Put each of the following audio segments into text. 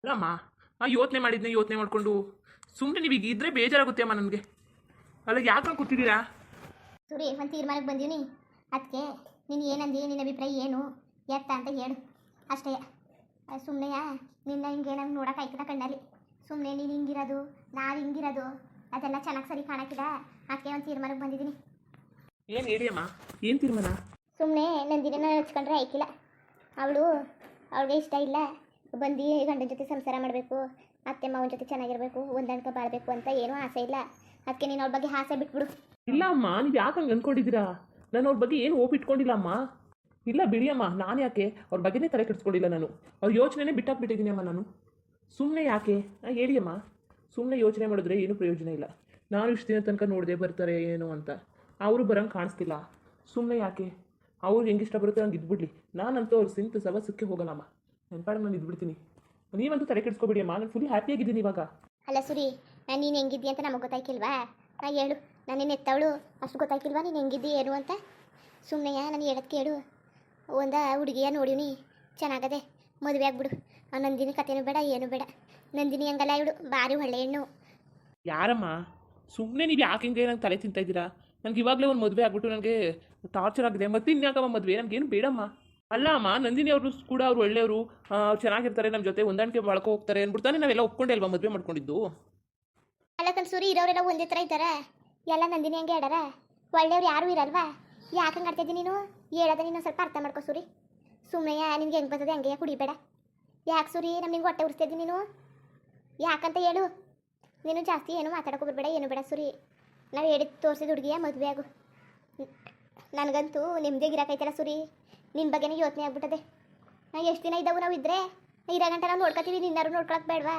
ಅಲ್ಲಮ್ಮ, ಯೋಚನೆ ಮಾಡಿಕೊಂಡು ಸುಮ್ಮನೆ ನೀವೀಗ ಇದ್ರೆ ಬೇಜಾರಾಗುತ್ತೆ ಅಮ್ಮ ನನಗೆ. ಅಲ್ಲ ಯಾಕೆ ಕೂತಿದ್ದೀರಾ? ಸೂರಿ ಒಂದು ತೀರ್ಮಾನಕ್ಕೆ ಬಂದೀನಿ. ಅದಕ್ಕೆ ನೀನು ಏನಂದಿ, ನಿನ್ನ ಅಭಿಪ್ರಾಯ ಏನು ಎತ್ತ ಅಂತ ಹೇಳು ಅಷ್ಟೇ. ಸುಮ್ಮನೆ ನಿನ್ನ ಹಿಂಗೆ ನಂಗೆ ನೋಡೋಕೆ ಆಯ್ತದ ಕಣ್ಣಲ್ಲಿ. ಸುಮ್ಮನೆ ನೀನು ಹಿಂಗಿರೋದು ನಾವು ಹಿಂಗಿರೋದು ಅದೆಲ್ಲ ಚೆನ್ನಾಗಿ ಸರಿ ಕಾಣಕ್ಕಿಲ್ಲ. ಅದಕ್ಕೆ ಒಂದು ತೀರ್ಮಾನಕ್ಕೆ ಬಂದಿದ್ದೀನಿ. ಏನು ಹೇಳಿ ಅಮ್ಮ, ಏನು ತೀರ್ಮಾನ? ಸುಮ್ಮನೆ ನಂದಿನ ಹಚ್ಕೊಂಡ್ರೆ ಆಯ್ತಿಲ್ಲ. ಅವಳಿಗೆ ಇಷ್ಟ ಇಲ್ಲ ಬಂದು ಗಂಡನ ಜೊತೆ ಸಂಸಾರ ಮಾಡಬೇಕು, ಅತ್ತೆ ಮಾವನ ಜೊತೆ ಚೆನ್ನಾಗಿರಬೇಕು, ಹೊಂದಾಣಿಕೆ ಬಾಳಬೇಕು ಅಂತ ಏನೂ ಆಸೆ ಇಲ್ಲ. ಅದಕ್ಕೆ ನೀನು ಅವ್ರ ಬಗ್ಗೆ ಆಸೆ ಬಿಟ್ಬಿಡು. ಇಲ್ಲ ಅಮ್ಮ, ನೀವು ಯಾಕೆ ಹಂಗೆ ಅಂದ್ಕೊಂಡಿದ್ದೀರಾ? ನಾನು ಅವ್ರ ಬಗ್ಗೆ ಏನು ಇಟ್ಕೊಂಡಿಲ್ಲ ಅಮ್ಮ. ಇಲ್ಲ ಬಿಡಿ ಅಮ್ಮ, ನಾನು ಯಾಕೆ ಅವ್ರ ಬಗ್ಗೆನೇ ತಲೆ ಕೆಡಿಸ್ಕೊಂಡಿಲ್ಲ. ನಾನು ಅವ್ರ ಯೋಚನೆನೇ ಬಿಟ್ಟಾಕ್ಬಿಟ್ಟಿದ್ದೀನಿ ಅಮ್ಮ. ನಾನು ಸುಮ್ಮನೆ ಯಾಕೆ ಹೇಳಿ ಅಮ್ಮ. ಸುಮ್ಮನೆ ಯೋಚನೆ ಮಾಡಿದ್ರೆ ಏನೂ ಪ್ರಯೋಜನ ಇಲ್ಲ. ನಾನು ಇಷ್ಟು ದಿನ ತನಕ ನೋಡಿದೆ ಬರ್ತಾರೆ ಏನು ಅಂತ, ಅವರು ಬರೋಂಗೆ ಕಾಣಿಸ್ತಿಲ್ಲ. ಸುಮ್ಮನೆ ಯಾಕೆ? ಅವ್ರು ಹೆಂಗೆ ಇಷ್ಟ ಬರುತ್ತೆ ಹಂಗೆ ಇದ್ಬಿಡ್ಲಿ. ನಾನಂತೂ ಅವ್ರು ಸಿಂತು ಸವಸಕ್ಕೆ ಹೋಗಲ್ಲಮ್ಮ. ನನ್ನ ಪಾಡಿಗೆ ನಾನು ಇದ್ಬಿಡ್ತೀನಿ. ನೀವಂತೂ ತಲೆ ಕೆಡಿಸ್ಕೊಬಿಡಿ ಅಮ್ಮ, ನಾನು ಫುಲ್ ಹ್ಯಾಪಿಯಾಗಿದ್ದೀನಿ ಇವಾಗ. ಅಲ್ಲ ಸುರಿ, ನೀನು ಹೆಂಗಿದ್ದಿ ಅಂತ ನಮಗೆ ಗೊತ್ತಾಯ್ಕಿಲ್ವಾ? ಹೇಳು, ನಾನೇನು ಎತ್ತವಳು ಅಷ್ಟು ಗೊತ್ತಾಯ್ಕಿಲ್ವಾ ನೀನು ಹೆಂಗಿದ್ದಿ ಏನು ಅಂತ? ಸುಮ್ಮನೆ ನಾನು ಹೇಳೋದು ಕೇಳು. ಒಂದು ಹುಡುಗಿಯ ನೋಡಿವ್ನಿ, ಚೆನ್ನಾಗದೆ, ಮದುವೆ ಆಗ್ಬಿಡು. ನಂದಿನಿ ಕಥೆನೂ ಬೇಡ ಏನು ಬೇಡ. ನಂದಿನಿ ಹಂಗಲ್ಲ ಇವಳು, ಭಾರಿ ಒಳ್ಳೆ ಹೆಣ್ಣು. ಯಾರಮ್ಮ? ಸುಮ್ಮನೆ ನೀವು ಯಾಕೆ ಹಿಂಗೆ ನಂಗೆ ತಲೆ ತಿಂತಾ ಇದ್ದೀರಾ? ನನಗೆ ಇವಾಗಲೇ ಒಂದು ಮದುವೆ ಆಗ್ಬಿಟ್ಟು ನನಗೆ ಟಾರ್ಚರ್ ಆಗಿದೆ. ಮತ್ತೆ ಇನ್ಯಾಕಮ್ಮ ಮದುವೆ? ನನಗೇನು ಬೇಡಮ್ಮ. ಅಲ್ಲ ಅಮ್ಮ, ನಂದಿನಿ ಅವರು ಕೂಡ ಅವ್ರು ಒಳ್ಳೆಯವರು, ಚೆನ್ನಾಗಿರ್ತಾರೆ, ನಮ್ಮ ಜೊತೆ ಹೊಂದಾಣಿಕೆ ಮಾಡ್ಕೊ ಹೋಗ್ತಾರೆ ಅಂದ್ಬಿಡ್ತಾನೆ ನಾವೆಲ್ಲ ಒಪ್ಕೊಂಡೆ ಅಲ್ವಾ ಮದುವೆ ಮಾಡ್ಕೊಂಡಿದ್ದು. ಅಲ್ಲ ಕಣ್ ಸೂರಿ, ಇರೋರೆಲ್ಲ ಒಂದೇ ಥರ ಇದ್ದಾರೆ. ಎಲ್ಲ ನಂದಿನಿ ಹಂಗೆ ಆಡಾರ, ಒಳ್ಳೆಯವ್ರು ಯಾರೂ ಇರಲ್ವಾ? ಯಾಕಂಗೆ ಆಡ್ತಿದ್ದಿ ನೀನು? ಹೇಳೋದ ನೀನು ಸ್ವಲ್ಪ ಅರ್ಥ ಮಾಡ್ಕೊ ಸೂರಿ. ಸುಮ್ಮನೆ ನಿನ್ಗೆ ಹೆಂಗೆ ಬರ್ತದೆ ಹಂಗೆ ಕುಡಿಬೇಡ. ಯಾಕೆ ಸೂರಿ ನಮಗೆ ಹೊಟ್ಟೆ ಉರಿಸ್ತಿದ್ದಿ ನೀನು? ಯಾಕಂತ ಹೇಳು. ನೀನು ಜಾಸ್ತಿ ಏನು ಮಾತಾಡೋಕೆ ಬಿಡಬೇಡ, ಏನು ಬೇಡ ಸೂರಿ. ನಾವು ಹೇಳಿದ್ದು ತೋರಿಸಿದ ಹುಡುಗಿಯ ಮದುವೆ ಆಗು. ನನಗಂತೂ ನೆಮ್ಮದಿಯಾಗಿರೋಕೈತಲ್ಲ ಸೂರಿ, ನಿನ್ನ ಬಗ್ಗೆನೇ ಯೋಚನೆ ಆಗ್ಬಿಟ್ಟದೆ. ಎಷ್ಟು ದಿನ ಇದ್ದಾವು ನಾವು ಇದ್ದರೆ ಇರೋ ಗಂಟೆ ನಾವು ನೋಡ್ಕೊತೀವಿ, ನಿನ್ನಾರು ನೋಡ್ಕೊಳಕ್ಕೆ ಬೇಡವಾ?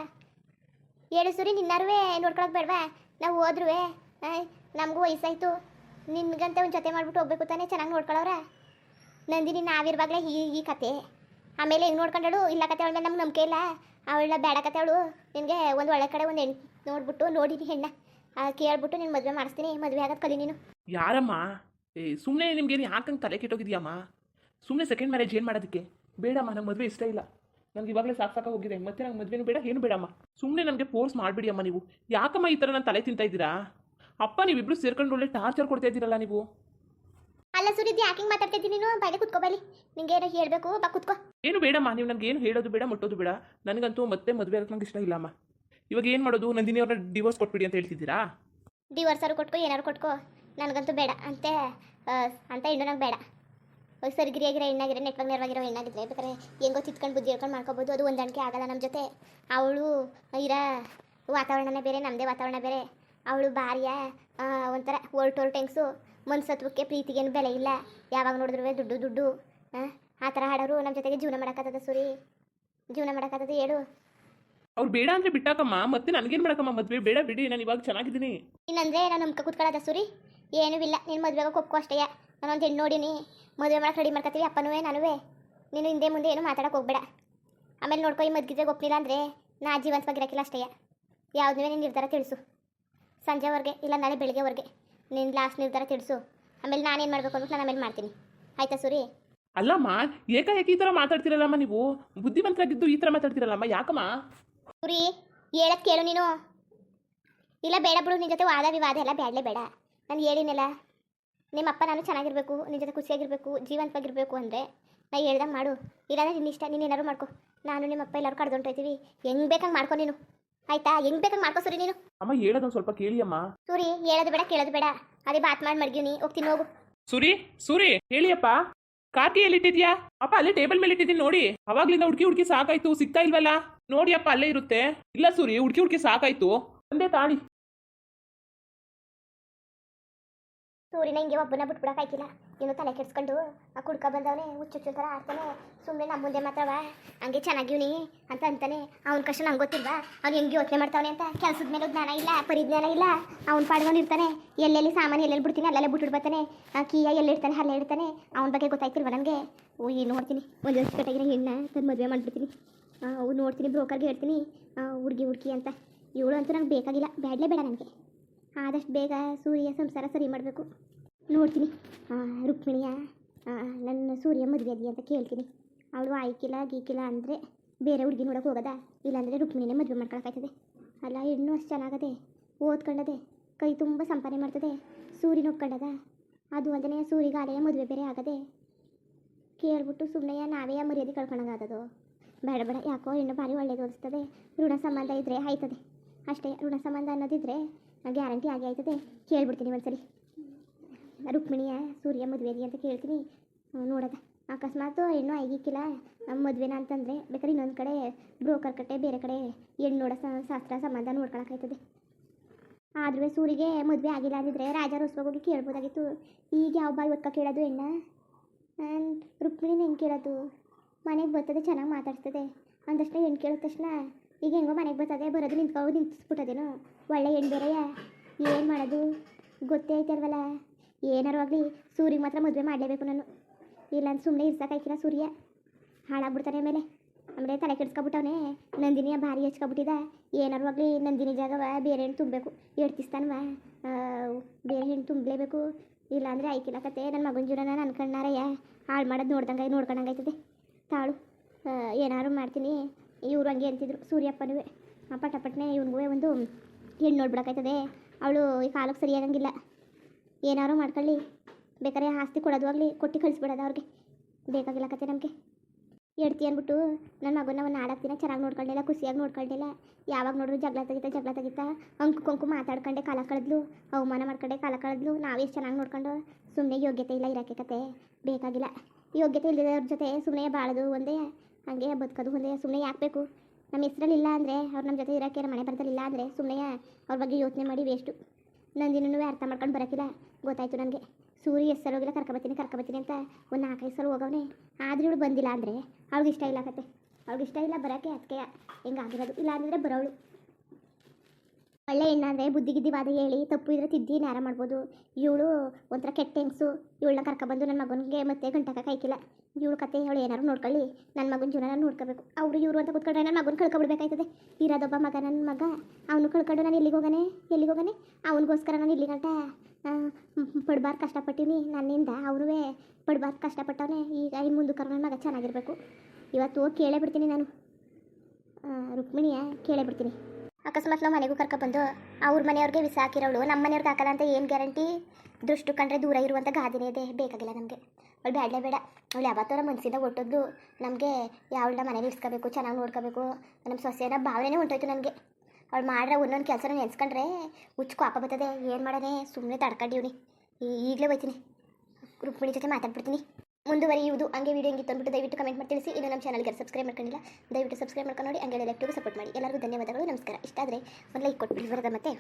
ಹೇಳು ಸೂರಿ, ನಿನ್ನಾರು ನೋಡ್ಕೊಳಕ್ಕೆ ಬೇಡವಾ? ನಾವು ಹೋದ್ರೂ ನಮಗೂ ವಯಸ್ಸಾಯಿತು, ನಿನ್ಗಂತ ಒಂದು ಜೊತೆ ಮಾಡಿಬಿಟ್ಟು ಹೋಗ್ಬೇಕು ತಾನೇ, ಚೆನ್ನಾಗಿ ನೋಡ್ಕೊಳ್ಳೋರ. ನಂದಿನಿ ನಾವಿರುವಾಗಲೇ ಈ ಕತೆ. ಆಮೇಲೆ ಹೆಂಗೆ ನೋಡ್ಕೊಂಡಳು ಇಲ್ಲ ಕತೆ, ಅವಳ ಮೇಲೆ ನಮ್ಗೆ ನಂಬಿಕೆ ಇಲ್ಲ. ಅವಳ ಬೇಡ ಕತೆ ಅವಳು. ನಿನಗೆ ಒಂದು ಒಳ್ಳೆ ಕಡೆ ಒಂದು ಹೆಣ್ಣು ನೋಡ್ಬಿಟ್ಟು ನೋಡಿನಿ ಹೆಣ್ಣ ಕೇಳ್ಬಿಟ್ಟು ನೀನು ಮದುವೆ ಮಾಡಿಸ್ತೀನಿ. ಮದುವೆ ಆಗೋದು ಕಲಿ ನೀನು. ಯಾರಮ್ಮ? ಸುಮ್ಮನೆ ನಿಮ್ಗೇನು ಯಾಕಂಗೆ ತಲೆ ಕೆಟ್ಟೋಗಿದೆಯಮ್ಮ? ಸುಮ್ಮನೆ ಸೆಕೆಂಡ್ ಮ್ಯಾರೇಜ್ ಏನು ಮಾಡೋದಕ್ಕೆ? ಬೇಡಮ್ಮ, ನಂಗೆ ಮದುವೆ ಇಷ್ಟ ಇಲ್ಲ. ನನಗೆ ಇವಾಗಲೇ ಸಾಕು ಹೋಗಿದೆ. ಮತ್ತೆ ನಂಗೆ ಮದುವೆನೂ ಬೇಡ, ಏನು ಬೇಡಮ್ಮ. ಸುಮ್ಮನೆ ನನಗೆ ಫೋರ್ಸ್ ಮಾಡಿಬಿಡಿ ಅಮ್ಮ. ನೀವು ಯಾಕಮ್ಮ ಈ ಥರ ನಾನು ತಲೆ ತಿಂತಾ ಇದ್ದೀರಾ? ಅಪ್ಪ ನೀವಿಬ್ರು ಸೇರ್ಕೊಂಡು ಒಳ್ಳೆ ಟಾರ್ಚರ್ ಕೊಡ್ತಾ ಇದ್ದೀರಲ್ಲ ನೀವು. ಅಲ್ಲ ಸುರಿದ್ದು ಯಾಕೆ ಹಿಂಗೆ ಮಾತಾಡ್ತಿದ್ದೀನಿ ನೀನು? ಬಾಯಿಗೆ ಕುತ್ಕೋಬಲ್ಲಿ, ನಿಂಗೆ ಏನೋ ಹೇಳಬೇಕು, ಬಾ ಕುತ್ಕೋ. ಏನು ಬೇಡಮ್ಮ, ನೀವು ನನಗೆ ಏನು ಹೇಳೋದು ಬೇಡ, ಮುಟ್ಟೋದು ಬೇಡ. ನನಗಂತೂ ಮತ್ತೆ ಮದುವೆ ಆಗೋಕ್ಕೆ ನಂಗೆ ಇಷ್ಟ ಇಲ್ಲಮ್ಮ. ಇವಾಗ ಏನು ಮಾಡೋದು? ನಂದಿನಿ ಅವ್ರನ್ನ ಡಿವೋರ್ಸ್ ಕೊಟ್ಬಿಡಿ ಅಂತ ಹೇಳ್ತಿದ್ದೀರಾ? ಡಿವೋರ್ಸಾರು ಕೊಟ್ಕೋ, ಏನಾರು ಕೊಟ್ಕೋ, ನನಗಂತೂ ಬೇಡ ಅಂತೆ. ಅಂತ ಹೆಣ್ಣು ನಂಗೆ ಬೇಡ. ಸರಿಗಿರಿಯಾಗಿರೋ ಹೆಣ್ಣಾಗಿರೋ ನೆಟ್ವರ್ಕ್ ನೆರವಾಗಿರೋ ಹೆಣ್ಣಾಗಿದ್ರೆ ಬೇಕಾದ್ರೆ ಹೆಂಗೋ ತಿತ್ಕೊಂಡು ಬುದ್ಧಿ ಹೇಳ್ಕೊಂಡು ಮಾಡ್ಕೋಬೋದು. ಅದು ಹೊಂದಾಣಿಕೆ ಆಗಲ್ಲ ನಮ್ಮ ಜೊತೆ. ಅವಳು ಇರೋ ವಾತಾವರಣನೇ ಬೇರೆ, ನಮ್ಮದೇ ವಾತಾವರಣ ಬೇರೆ. ಅವಳು ಭಾರಿಯ ಒಂಥರ ಒರ್ಟೋರ್ ಟೆಂಗ್ಸು. ಮನ್ಸತ್ವಕ್ಕೆ ಪ್ರೀತಿಗೇನು ಬೆಲೆ ಇಲ್ಲ. ಯಾವಾಗ ನೋಡಿದ್ರು ದುಡ್ಡು ದುಡ್ಡು. ಆ ಥರ ಹಾಡೋರು ನಮ್ಮ ಜೊತೆಗೆ ಜೀವನ ಮಾಡೋಕ್ಕಾಗ್ತದ ಸೂರಿ? ಜೀವನ ಮಾಡೋಕ್ಕಾಗ್ತದೆ ಹೇಳು? ಅವ್ರು ಬೇಡ ಅಂದರೆ ಬಿಟ್ಟಾಕಮ್ಮ. ಮತ್ತೆ ನನಗೇನು ಮಾಡಕ್ಕಮ್ಮ? ಮದುವೆ ಬೇಡ ಬಿಡಿ, ನಾನು ಇವಾಗ ಚೆನ್ನಾಗಿದ್ದೀನಿ. ಇನ್ನಂದರೆ ನಾನು ನಂಬ್ಕ ಕೂತ್ಕೊಳ್ಳೋದ ಸೂರಿ? ಏನೂ ಇಲ್ಲ, ನೀನು ಮದುವೆಗೆ ಒಪ್ಕೋ ಅಷ್ಟೇ. ನಾನೊಂದು ಹೆಣ್ಣು ನೋಡೀನಿ, ಮದುವೆ ಮಾಡೋಕೆ ರೆಡಿ ಮಾಡ್ಕೊತೀವಿ ಅಪ್ಪನೂ ನಾನುವೇ. ನೀನು ಹಿಂದೆ ಮುಂದೆ ಏನು ಮಾತಾಡೋಕೆ ಹೋಗ್ಬೇಡ. ಆಮೇಲೆ ನೋಡ್ಕೊ, ಈ ಮದ್ಗಿದ್ರೆಗೆ ಒಪ್ಪಿಲ್ಲ ಅಂದರೆ ನಾ ಜೀವಂತವಾಗಿರೋಕ್ಕಿಲ್ಲ ಅಷ್ಟೇ. ಯಾವುದೇ ನೀನು ನಿರ್ಧಾರ ತಿಳಿಸು, ಸಂಜೆವರೆಗೆ ಇಲ್ಲ ನಾಳೆ ಬೆಳಿಗ್ಗೆವರೆಗೆ ನೀನು ಲಾಸ್ಟ್ ನಿರ್ಧಾರ ತಿಳಿಸು. ಆಮೇಲೆ ನಾನೇನು ಮಾಡಬೇಕು ಅಂದ್ಬಿಟ್ಟು ನಾನು ಆಮೇಲೆ ಮಾಡ್ತೀನಿ, ಆಯಿತಾ ಸೂರಿ? ಅಲ್ಲಮ್ಮ, ಏಕಾಏಕಿ ಈ ಥರ ಮಾತಾಡ್ತಿರಲ್ಲಮ್ಮ ನೀವು. ಬುದ್ಧಿವಂತರಾಗಿದ್ದು ಈ ಥರ ಮಾತಾಡ್ತಿರಲ್ಲಮ್ಮ, ಯಾಕಮ್ಮ? ಸೂರಿ ಹೇಳೋದು ಕೇಳು ನೀನು. ಇಲ್ಲ ಬೇಡ ಬಿಡು, ನಿನ್ನ ಜೊತೆ ವಾದ ವಿವಾದ ಎಲ್ಲ ಬೇಡಲೇ ಬೇಡ. ನಾನು ಹೇಳಿನಲ್ಲ, ನಿಮ್ಮಪ್ಪ ನಾನು ಚೆನ್ನಾಗಿರಬೇಕು, ನಿನ್ನ ಜೊತೆ ಖುಷಿಯಾಗಿರಬೇಕು, ಜೀವಂತವಾಗಿರಬೇಕು ಅಂದರೆ ನಾ ಹೇಳ್ದಂಗೆ ಮಾಡು. ಇಲ್ಲಾಂದರೆ ನಿನ್ನ ಇಷ್ಟ, ನೀನು ಏನಾರು ಮಾಡ್ಕೊ. ನಾನು ನಿಮ್ಮಪ್ಪ ಎಲ್ಲರೂ ಕಡ್ದೊಂಟೈತೀವಿ, ಹೆಂಗೆ ಬೇಕಂಗೆ ಮಾಡ್ಕೊ ನೀನು, ಆಯಿತಾ? ಹೆಂಗೆ ಬೇಕಂಗೆ ಮಾಡ್ಕೊ ಸೂರಿ ನೀನು. ಅಮ್ಮ ಹೇಳೋದೊಂದು ಸ್ವಲ್ಪ ಕೇಳಿ ಅಮ್ಮ. ಸೂರಿ ಹೇಳೋದು ಬೇಡ, ಕೇಳೋದು ಬೇಡ. ಅದೇ ಬಾತ್ ಮಾಡಿ ಮಡ್ಗಿವ್ನಿ, ಹೋಗ್ತೀನಿ ಹೋಗು. ಸೂರಿ ಸೂರಿ ಹೇಳಿಯಪ್ಪ. ಕಾಕಿ ಎಲ್ಲಿಟ್ಟಿದ್ಯಾ? ಅಪ್ಪ ಅಲ್ಲೇ ಟೇಬಲ್ ಮೇಲೆ ಇಟ್ಟಿದ್ದೀನಿ ನೋಡಿ. ಅವಾಗ್ಲಿಂದ ಹುಡುಕಿ ಸಾಕಾಯ್ತು, ಸಿಗ್ತಾ ಇಲ್ವಲ್ಲ ನೋಡಿ ಅಪ್ಪ, ಅಲ್ಲೇ ಇರುತ್ತೆ. ಇಲ್ಲ ಸೂರಿ, ಹುಡುಕಿ ಸಾಕಾಯ್ತು, ಒಂದೇ ತಾಳಿ. ಸೂರಿನ ಹಿಂಗೆ ಒಬ್ಬನ ಬಿಟ್ಬಿಡೋಕ್ಕಾಯ್ತಿಲ್ಲ. ನೀನು ತಲೆ ಕೆಡ್ಸ್ಕೊಂಡು ಕುಡ್ಕ ಬಂದವನೇ ಹುಚ್ಚುಚ್ಚು ಥರ ಆಡ್ತಾನೆ. ಸುಮ್ಮನೆ ನಮ್ಮ ಮುಂದೆ ಮಾತ್ರವ ಹಂಗೆ ಚೆನ್ನಾಗಿವ್ನಿ ಅಂತ ಅಂತಾನೆ. ಅವ್ನ ಕಷ್ಟ ನಂಗೆ ಗೊತ್ತಿಲ್ವಾ? ಅವ್ನು ಹೆಂಗೆ ಯೋಚನೆ ಮಾಡ್ತಾವನೆ ಅಂತ. ಕೆಲಸದ ಮೇಲೆ ಜ್ಞಾನ ಇಲ್ಲ, ಪರಿಜ್ಞಾನ ಇಲ್ಲ. ಅವ್ನು ಪಾಡ್ಕೊಂಡು ಇರ್ತಾನೆ. ಎಲ್ಲೆಲ್ಲಿ ಸಾಮಾನು ಎಲ್ಲೆಲ್ಲಿ ಬಿಡ್ತೀನಿ ಅಲ್ಲೆಲ್ಲ ಬಿಟ್ಬಿಡ್ತಾನೆ. ಕೀಯ ಎಲ್ಲಿಡ್ತಾನೆ ಅಲ್ಲೇ ಇಡ್ತಾನೆ. ಅವನ ಬಗ್ಗೆ ಗೊತ್ತಾಯ್ತಿಲ್ವ ನನಗೆ? ಏನು ನೋಡ್ತೀನಿ, ಒಂದು ವರ್ಷ ಕಟ್ಟಾಗಿರೋ ಹೆಣ್ಣ ತಂದು ಮದುವೆ ಮಾಡಿಬಿಡ್ತೀನಿ. ಅವು ನೋಡ್ತೀನಿ, ಬ್ರೋಕರ್ಗೆ ಹೇಳ್ತೀನಿ ಹುಡುಗಿ ಅಂತ. ಇವಳು ಅಂತೂ ನಂಗೆ ಬೇಕಾಗಿಲ್ಲ, ಬೇಡಲೇ ಬೇಡ ನನಗೆ. ಆದಷ್ಟು ಬೇಗ ಸೂರ್ಯ ಸಂಸಾರ ಸರಿ ಮಾಡಬೇಕು. ನೋಡ್ತೀನಿ ರುಕ್ಮಿಣಿಯ ನನ್ನ ಸೂರ್ಯ ಮದುವೆ ಅದಿ ಅಂತ ಕೇಳ್ತೀನಿ. ಅವಳು ಆಯ್ಕಿಲ್ಲ ಗೀಕಿಲ್ಲ ಅಂದರೆ ಬೇರೆ ಹುಡುಗಿ ನೋಡೋಕೆ ಹೋಗೋದಾ? ಇಲ್ಲಾಂದರೆ ರುಕ್ಮಿಣಿನೇ ಮದುವೆ ಮಾಡ್ಕೊಳಕ್ಕಾಯ್ತದೆ. ಅಲ್ಲ, ಹೆಣ್ಣು ಅಷ್ಟು ಚೆನ್ನಾಗದೆ, ಓದ್ಕೊಂಡದೆ, ಕೈ ತುಂಬ ಸಂಪಾದನೆ ಮಾಡ್ತದೆ, ಸೂರಿನ ಒಪ್ಕೊಂಡದ. ಅದು ಅಲ್ಲದೆ ಸೂರಿಗೆ ಆಲೆಯ ಮದುವೆ ಬೇರೆ ಆಗದೆ. ಕೇಳ್ಬಿಟ್ಟು ಸುಮ್ಮನೆ ನಾವೇ ಮರ್ಯಾದೆ ಕಳ್ಕೊಳಂಗಾದದು. ಬೇಡ ಬೇಡ, ಯಾಕೋ ಹೆಣ್ಣು ಭಾರಿ ಒಳ್ಳೇದು ಅನಿಸ್ತದೆ. ಋಣ ಸಂಬಂಧ ಇದ್ದರೆ ಆಯ್ತದೆ ಅಷ್ಟೇ. ಋಣ ಸಂಬಂಧ ಅನ್ನೋದಿದ್ರೆ ಗ್ಯಾರಂಟಿ ಆಗಿ ಆಯ್ತದೆ. ಕೇಳ್ಬಿಡ್ತೀನಿ ಒಂದ್ಸರಿ, ರುಕ್ಮಿಣಿಯ ಸೂರ್ಯ ಮದುವೆದಿ ಅಂತ ಕೇಳ್ತೀನಿ, ನೋಡೋದ. ಅಕಸ್ಮಾತ್ ಹೆಣ್ಣು ಆಗಿಕ್ಕಿಲ್ಲ ಮದುವೆನ ಅಂತಂದರೆ ಬೇಕಾದ್ರೆ ಇನ್ನೊಂದು ಕಡೆ ಬ್ರೋಕರ್ ಕಟ್ಟೆ ಬೇರೆ ಕಡೆ ಹೆಣ್ಣು ನೋಡೋ ಶಾಸ್ತ್ರ ಸಂಬಂಧ ನೋಡ್ಕೊಳಕ್ಕಾಯ್ತದೆ. ಆದ್ರೂ ಸೂರಿಗೆ ಮದುವೆ ಆಗಿಲ್ಲ ಅಂದಿದ್ರೆ ರಾಜಾರೋತ್ಸವ ಹೋಗಿ ಕೇಳ್ಬೋದಾಗಿತ್ತು. ಈಗ ಯಾವ ಬಾಯಿ ಒಕ್ಕ ಕೇಳೋದು ಹೆಣ್ಣ? ರುಕ್ಮಿಣಿನ ಹೆಂಗೆ ಕೇಳೋದು? ಮನೆಗೆ ಬರ್ತದೆ, ಚೆನ್ನಾಗಿ ಮಾತಾಡ್ತದೆ ಅಂದಷ್ಟೇ. ಹೆಣ್ಣು ಕೇಳಿದ ತಕ್ಷಣ ಈಗ ಹೆಂಗೋ ಮನೆಗೆ ಬರ್ತದೆ, ಬರೋದು ನಿಂತ್ಬಿಟ್ಟದೇನೋ. ಒಳ್ಳೆ ಹೆಣ್ಣು ಬೇರೆಯ, ಏನು ಮಾಡೋದು ಗೊತ್ತೇ ಐತಲ್ವಲ್ಲ. ಏನಾರು ಆಗಲಿ ಸೂರಿಗೆ ಮಾತ್ರ ಮದುವೆ ಮಾಡಲೇಬೇಕು ನಾನು. ಇಲ್ಲಾಂದ್ರೆ ಸುಮ್ಮನೆ ಇರ್ಸೋಕ್ಕಾಯ್ತಿಲ್ಲ. ಸೂರ್ಯ ಹಾಳಾಗ್ಬಿಡ್ತಾನೆ. ಆಮೇಲೆ ತಲೆ ಕೆಡ್ಸ್ಕೊಬಿಟ್ಟವನೇ. ನಂದಿನಿಯ ಭಾರಿ ಹಚ್ಕೊಬಿಟ್ಟಿದ. ಏನಾರು ಆಗಲಿ ನಂದಿನಿ ಜಾಗವ ಬೇರೆ ಹೆಣ್ಣು ತುಂಬಬೇಕು. ಎಡ್ತಿಸ್ತಾನವ, ಬೇರೆ ಹೆಣ್ಣು ತುಂಬಲೇಬೇಕು. ಇಲ್ಲಾಂದರೆ ಆಯ್ಕಿಲ್ಲ ಕತೆ. ನನ್ನ ಮಗನ ಜೀವನ ನನ್ನ ಕಣ್ಣಾರಯ್ಯ ಹಾಳು ಮಾಡೋದು ನೋಡ್ಕೊಂಡಂಗಾಯ್ತದೆ. ತಾಳು, ಏನಾರು ಮಾಡ್ತೀನಿ. ಇವ್ರು ಹಂಗೆ ಅಂತಿದ್ರು ಸೂರ್ಯಪ್ಪನೂ. ಪಟಪಟ್ನೆ ಇವನಿಗೂ ಒಂದು ಹೆಣ್ಣು ನೋಡ್ಬಿಡೋಕ್ಕಾಯ್ತದೆ. ಅವಳು ಈ ಕಾಲಕ್ಕೆ ಸರಿಯಾಗಂಗಿಲ್ಲ. ಏನಾರು ಮಾಡ್ಕೊಳ್ಳಿ, ಬೇಕಾದ್ರೆ ಆಸ್ತಿ ಕೊಡೋದು ಆಗಲಿ ಕೊಟ್ಟು ಕಳಿಸ್ಬಿಡೋದು ಅವ್ರಿಗೆ. ಬೇಕಾಗಿಲ್ಲ ಕತೆ ನಮಗೆ. ಎಡ್ತಿ ಅಂದ್ಬಿಟ್ಟು ನನ್ನ ಮಗನ ಒಂದು 4 ದಿನ ಚೆನ್ನಾಗಿ ನೋಡ್ಕೊಳ್ಳಿಲ್ಲ, ಖುಷಿಯಾಗಿ ನೋಡ್ಕೊಳ್ಳಿಲ್ಲ. ಯಾವಾಗ ನೋಡ್ರು ಜಗಳ ತೆಗಿತಾ ಅಂಕು ಮಾತಾಡ್ಕೊಂಡೆ ಕಾಲ ಕಳೆದ್ಲು, ಅವಮಾನ ಮಾಡ್ಕೊಂಡೆ ಕಾಲ ಕಳೆದ್ಲು. ನಾವೆಷ್ಟು ಚೆನ್ನಾಗಿ ನೋಡ್ಕೊಂಡು ಸುಮ್ಮನೆ ಯೋಗ್ಯತೆ ಇಲ್ಲ ಇರೋಕ್ಕೆ ಕತೆ. ಬೇಕಾಗಿಲ್ಲ. ಯೋಗ್ಯತೆ ಇಲ್ಲದವ್ರ ಜೊತೆ ಸುಮ್ಮನೆ ಬಾಳೋದು ಒಂದೇ, ಹಾಗೆ ಬದುಕೋದು ಒಂದೇ. ಸುಮ್ಮನೆ ಯಾಕೆ ಬೇಕು? ನಮ್ಮ ಹೆಸ್ರಲ್ಲಿ ಇಲ್ಲ ಅಂದರೆ ಅವ್ರು ನಮ್ಮ ಜೊತೆ ಇರೋಕ್ಕೆ, ನಮ್ಮ ಮನೆ ಬರ್ತಲಿಲ್ಲ ಅಂದರೆ ಸುಮ್ಮನೆ ಅವ್ರ ಬಗ್ಗೆ ಯೋಚನೆ ಮಾಡಿ ವೇಸ್ಟು. ನಂದಿನೂ ಅರ್ಥ ಮಾಡ್ಕೊಂಡು ಬರೋಕ್ಕಿಲ್ಲ. ಗೊತ್ತಾಯ್ತು ನನಗೆ. ಸೂರಿ ಎಷ್ಟು ಸಲ ಹೋಗಿಲ್ಲ ಕರ್ಕೊಬತ್ತೀನಿ ಅಂತ ಒಂದು 4-5 ಸಲ ಹೋಗವನೇ. ಆದರೂ ಇವಳು ಬಂದಿಲ್ಲ ಅಂದರೆ ಅವ್ಳಿಗೆ ಇಷ್ಟ ಇಲ್ಲ ಕತೆ. ಅವ್ಳಿಗೆ ಇಷ್ಟ ಇಲ್ಲ ಬರೋಕ್ಕೆ, ಅದಕ್ಕೆ ಹೆಂಗಾಗಿರೋದು. ಇಲ್ಲ ಅಂದರೆ ಬರೋವಳು. ಒಳ್ಳೆ ಹೆಣ್ಣಾದರೆ ಬುದ್ಧಿ ವಾದ ಹೇಳಿ ತಪ್ಪು ಇದ್ರೆ ತಿದ್ದಿ ನೇರ ಮಾಡ್ಬೋದು. ಇವಳು ಒಂಥರ ಕೆಟ್ಟ ಹೆಂಗಸು. ಇವಳನ್ನ ಕರ್ಕೊಬಂದು ನನ್ನ ಮಗನಿಗೆ ಮತ್ತೆ ಗಂಟಕ್ಕೆ ಕಾಯ್ಕಿಲ್ಲ. ಇವಳು ಕತೆ ಅವಳು ಏನಾರು ನೋಡ್ಕೊಳ್ಳಿ, ನನ್ನ ಮಗನ ಜೀವನ ನಾನು ನೋಡ್ಕೋಬೇಕು. ಇವರು ಅಂತ ಕೂತ್ಕೊಂಡ್ರೆ ನನ್ನ ಮಗನ ಕಳ್ಕೊಬಿಡ್ಬೇಕಾಯ್ತದೆ. ಇರೋದೊಬ್ಬ ಮಗ ನನ್ನ ಮಗ, ಅವನು ಕಳ್ಕೊಂಡು ನಾನು ಎಲ್ಲಿಗೆ ಹೋಗಾನೆ? ಅವನಿಗೋಸ್ಕರ ನಾನು ಇಲ್ಲಿ ಗಂಟ ಪಡ್ಬಾರ್ದು ಕಷ್ಟಪಟ್ಟಿನಿ. ನನ್ನಿಂದ ಅವನು ಪಡ್ಬಾರ್ದು ಕಷ್ಟಪಟ್ಟವನೇ. ಈಗ ಇನ್ನು ಮುಂದಕ್ಕೆ ನನ್ನ ಮಗ ಚೆನ್ನಾಗಿರಬೇಕು. ಇವತ್ತು ಕೇಳೇ ಬಿಡ್ತೀನಿ ನಾನು, ರುಕ್ಮಿಣಿಯ ಕೇಳೇ ಬಿಡ್ತೀನಿ. ಅಕಸ್ಮಾತ್ ನಾವು ಮನೆಗೂ ಕರ್ಕೊಬಂದು ಅವ್ರ ಮನೆಯವ್ರಿಗೆ ವಿಸ ಹಾಕಿರೋಳು ನಮ್ಮ ಮನೆಯವ್ರಿಗೆ ಹಾಕಲ್ಲ ಅಂತ ಏನು ಗ್ಯಾರಂಟಿ? ದೃಷ್ಟು ಕಂಡ್ರೆ ದೂರ ಇರುವಂಥ ಗಾದಿನೇ ಇದೆ. ಬೇಕಾಗಿಲ್ಲ ನಮಗೆ. ಅವಳು ಬೇಡಲೇ ಬೇಡ. ಅವಳು ಯಾವತ್ತೋ ಮನಸ್ಸಿಂದ ಹೊಟ್ಟೋದ್ಲು. ನಮಗೆ ಯಾವಳನ್ನ ಮನೇಲಿ ಇರಿಸ್ಕೋಬೇಕು, ಚೆನ್ನಾಗಿ ನೋಡ್ಕೋಬೇಕು, ನಮ್ಮ ಸೊಸೆನ ಭಾವನೆನೇ ಹೊಂಟೋಯ್ತು ನನಗೆ. ಅವಳು ಮಾಡ್ರೆ ಒಂದೊಂದು ಕೆಲಸನ ನೆನೆಸ್ಕೊಂಡ್ರೆ ಹುಚ್ಚು ಹಾಕ ಬರ್ತದೆ. ಏನು ಮಾಡೋಣ, ಸುಮ್ಮನೆ ತಡ್ಕೊಂಡಿವ್ನಿ. ಈಗಲೇ ಹೋಯ್ತೀನಿ, ರುಕ್ಮಿಣಿ ಜೊತೆ ಮಾತಾಡ್ಬಿಡ್ತೀನಿ. ಮುಂದುವರಿಯುವುದು. ಹಂಗೆ ವೀಡಿಯೋ ಹೆಂಗಿತ್ತು ಅಂದ್ಬಿಟ್ಟು ದಯವಿಟ್ಟು ಕಮೆಂಟ್ ಮಾಡಿ ತಿಳಿಸಿ. ಇನ್ನು ನಮ್ಮ ಚಾನಲ್ಗೆ ಸಬ್ಸ್ಕ್ರೈಬ್ ಮಾಡ್ಕೊಂಡಿಲ್ಲ, ದಯವಿಟ್ಟು ಸಬ್ಸ್ಕ್ರೈಬ್ ಮಾಡ್ಕೊಂಡು ನೋಡಿ. ಹಂಗೆ ಲೈಕ್ ಸಪೋರ್ಟ್ ಮಾಡಿ. ಎಲ್ಲರಿಗೂ ಧನ್ಯವಾದಗಳು, ನಮಸ್ಕಾರ. ಇಷ್ಟ ಆದರೆ ಒಂದು ಲೈಕ್ ಕೊಟ್ಟು ಬರೋದ ಮತ್ತೆ